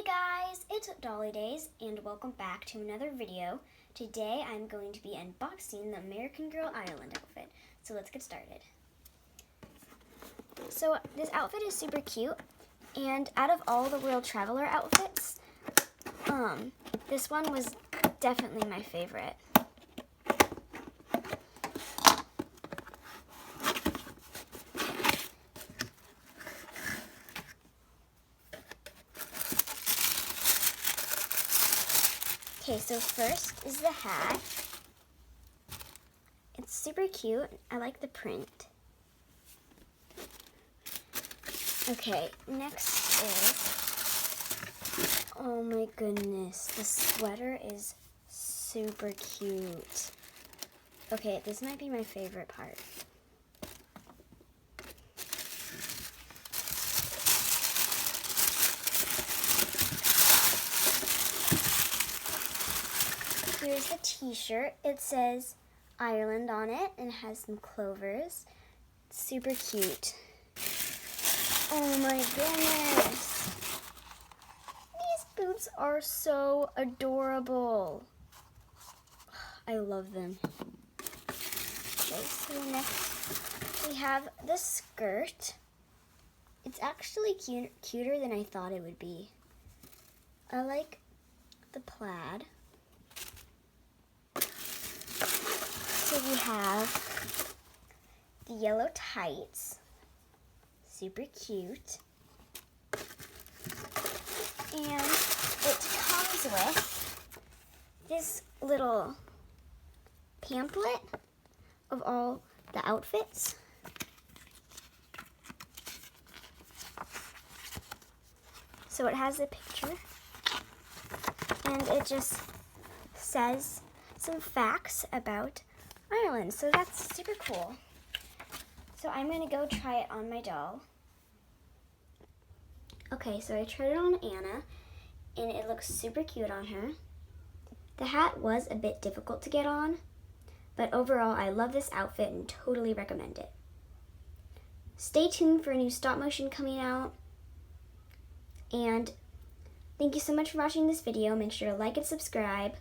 guys, it's Dolly Days and welcome back to another video. Today I'm going to be unboxing the American Girl Ireland outfit. So let's get started. So this outfit is super cute, and out of all the World Traveler outfits, this one was definitely my favorite. Okay, so first is the hat. It's super cute. I like the print. Okay, next is, oh my goodness, the sweater is super cute. Okay, this might be my favorite part. Here's the t-shirt. It says Ireland on it and has some clovers. It's super cute. Oh my goodness. These boots are so adorable. I love them. Okay, so next we have the skirt. It's actually cuter than I thought it would be. I like the plaid. So we have the yellow tights, super cute, and it comes with this little pamphlet of all the outfits. So it has a picture, and it just says some facts about Ireland, so that's super cool. So I'm gonna go try it on my doll. Okay, so I tried it on Anna, and it looks super cute on her. The hat was a bit difficult to get on, but overall I love this outfit and totally recommend it. Stay tuned for a new stop motion coming out, and thank you so much for watching this video. Make sure to like and subscribe.